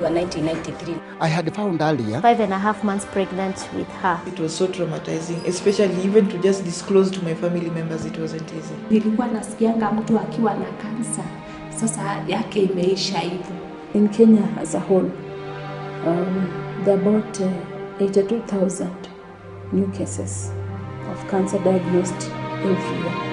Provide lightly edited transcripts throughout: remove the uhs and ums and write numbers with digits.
wa 1993. I had found earlier. 5.5 months pregnant with her. It was so traumatizing, especially even to just disclose to my family members, it wasn't easy. Nilikuwa nasikianga mtu akiwa na kansa, sasa yake imeisha hivyo. In Kenya as a whole, there are about 82,000 new cases of cancer diagnosed every year.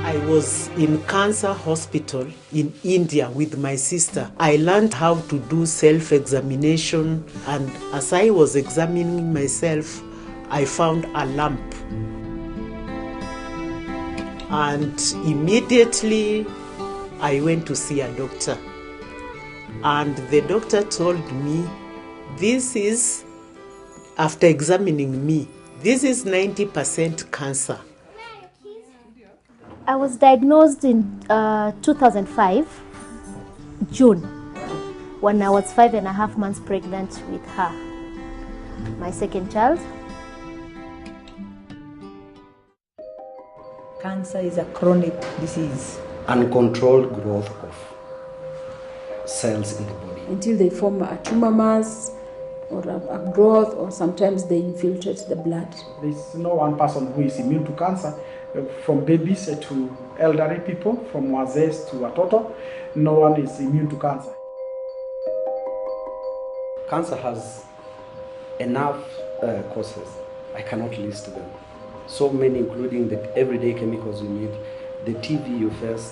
I was in cancer hospital in India with my sister. I learned how to do self-examination, and as I was examining myself, I found a lump. And immediately I went to see a doctor. And the doctor told me, this is, after examining me, this is 90% cancer. I was diagnosed in 2005, June, when I was 5.5 months pregnant with her, my second child. Cancer is a chronic disease. Uncontrolled growth of cells in the body. Until they form a tumor mass or a growth, or sometimes they infiltrate the blood. There is no one person who is immune to cancer. From babies to elderly people, from wazee to watoto, no one is immune to cancer. Cancer has enough causes. I cannot list them. So many, including the everyday chemicals we need, the TV you face,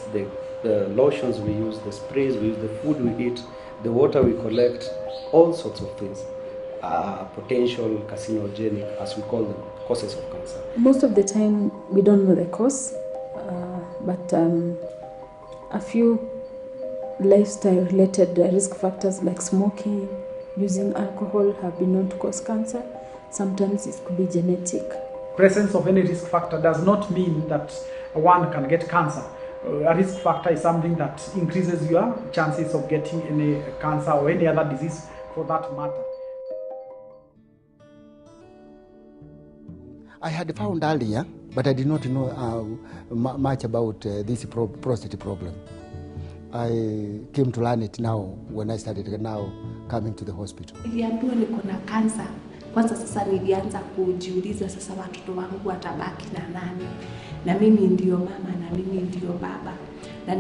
the lotions we use, the sprays we use, the food we eat, the water we collect, all sorts of things are potential carcinogenic, as we call them, causes of cancer. Most of the time we don't know the cause, but a few lifestyle related risk factors like smoking, using alcohol have been known to cause cancer. Sometimes it could be genetic. Presence of any risk factor does not mean that one can get cancer. A risk factor is something that increases your chances of getting any cancer or any other disease for that matter. I had found earlier, but I did not know much about this prostate problem. I came to learn it now when I started now coming to the hospital. Niliambiwa niko na kansa. Kwanza sasa nilianza kujiuliza, sasa watoto wangu watabaki na nani? Na mimi ndio mama na mimi ndio baba. Na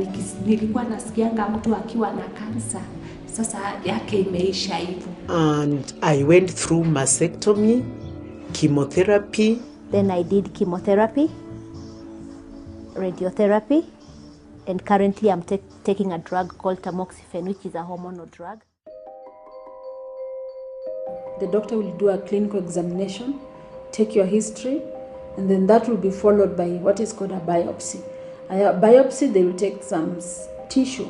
nilikuwa nasikianga mtu akiwa na kansa, sasa yake imeisha hivyo. And I went through mastectomy, chemotherapy. Then I did chemotherapy, radiotherapy, and currently I'm taking a drug called tamoxifen, which is a hormonal drug. The doctor will do a clinical examination, take your history, and then that will be followed by what is called a biopsy. A biopsy, they will take some tissue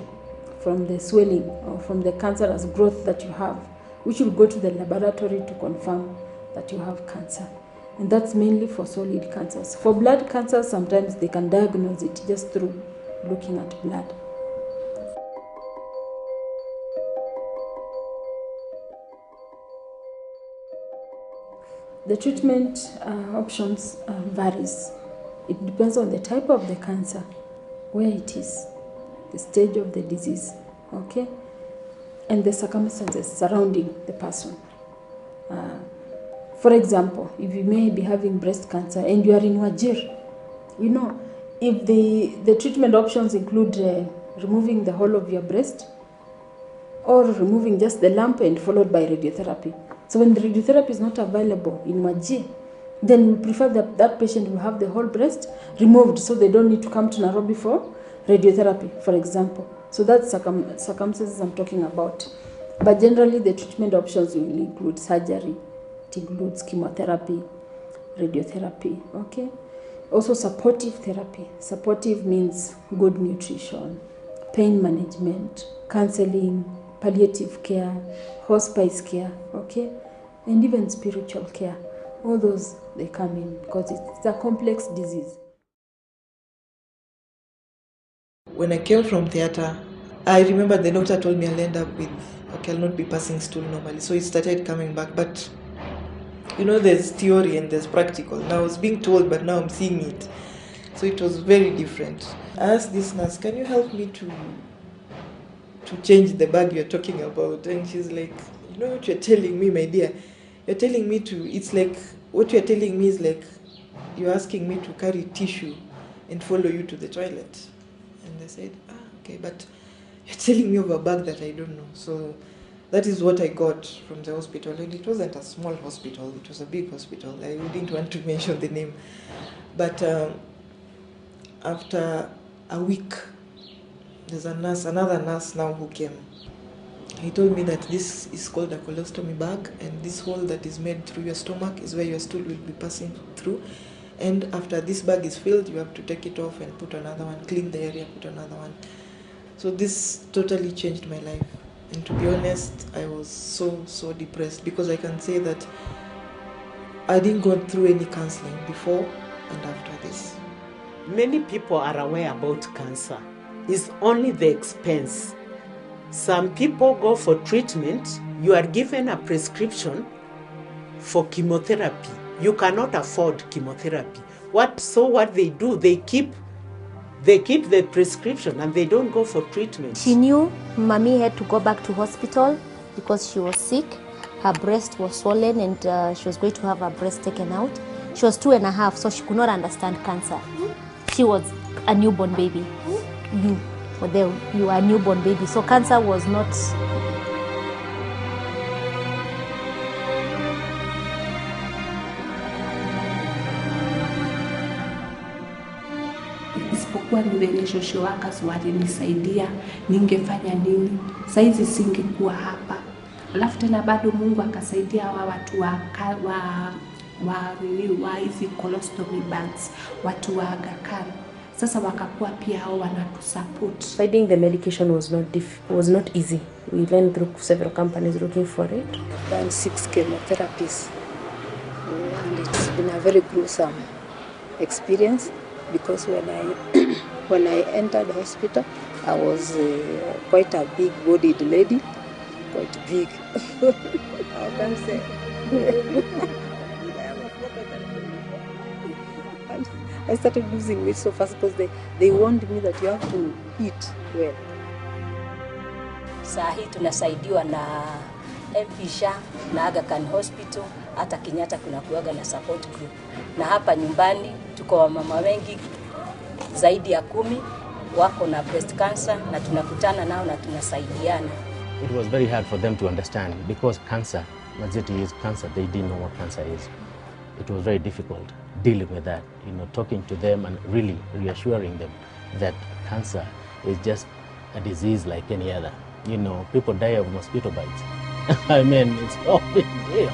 from the swelling or from the cancerous growth that you have, which will go to the laboratory to confirm that you have cancer. And that's mainly for solid cancers. For blood cancers, sometimes they can diagnose it just through looking at blood. The treatment options varies. It depends on the type of the cancer, where it is, the stage of the disease, okay, and the circumstances surrounding the person. For example, if you may be having breast cancer and you are in Wajir, you know, if the treatment options include removing the whole of your breast or removing just the lump and followed by radiotherapy. So when the radiotherapy is not available in Wajir, then we prefer that that patient will have the whole breast removed so they don't need to come to Nairobi for radiotherapy, for example. So that's circumstances I'm talking about. But generally the treatment options will include surgery. It includes chemotherapy, radiotherapy, okay? Also supportive therapy. Supportive means good nutrition, pain management, counseling, palliative care, hospice care, okay? And even spiritual care. All those, they come in because it's a complex disease. When I came from theater, I remember the doctor told me I'll end up with, okay, I'll not be passing stool normally. So it started coming back, but you know, there's theory and there's practical. Now I was being told, but now I'm seeing it. So it was very different. I asked this nurse, can you help me to change the bag you're talking about? And she's like, you know what you're telling me, my dear? You're telling me to, it's like, what you're telling me is like, you're asking me to carry tissue and follow you to the toilet. And I said, okay, but you're telling me of a bag that I don't know. So that is what I got from the hospital. And it wasn't a small hospital, it was a big hospital. I didn't want to mention the name. But after a week, there's another nurse now who came. He told me that this is called a colostomy bag, and this hole that is made through your stomach is where your stool will be passing through. And after this bag is filled, you have to take it off and put another one, clean the area, put another one. So this totally changed my life. And to be honest, I was so depressed, because I can say that I didn't go through any counseling before and after this. Many people are aware about cancer. It's only the expense. Some people go for treatment. You are given a prescription for chemotherapy. You cannot afford chemotherapy. What they do, they keep the prescription and they don't go for treatment. She knew mommy had to go back to hospital because she was sick. Her breast was swollen and she was going to have her breast taken out. She was 2.5, so she could not understand cancer. She was a newborn baby. You are a newborn baby, so cancer was not. Isipokuwa ni wenye social workers walinisaidia, ningefanya nini? Saizi singekuwa hapa. Alafu tena bado Mungu akasaidia hawa watu wa hizi colostomy bags, watu wa Aga Khan. Sasa wakakuwa pia hao wanatusupport. Finding the medication was not easy. We went through several companies looking for it. Done 6 chemotherapies, and it's been a very gruesome experience, because when I entered the hospital, I was quite a big-bodied lady, quite big. I can say. I started losing weight so fast because they warned me that you have to eat well. Saa hii tunasaidiwa na MPSHA na Aga Khan Hospital, hata Kenyatta kuna kuaga na support group. Na hapa nyumbani tuko wamama wengi zaidi ya 10 wako na breast cancer, na tunakutana nao na tunasaidiana. It was very hard for them to understand, because cancer, majority is cancer, they didn't know what cancer is. It was very difficult dealing with that, talking to them and really reassuring them that cancer is just a disease like any other. People die of mosquito bites. I mean, it's all big deal.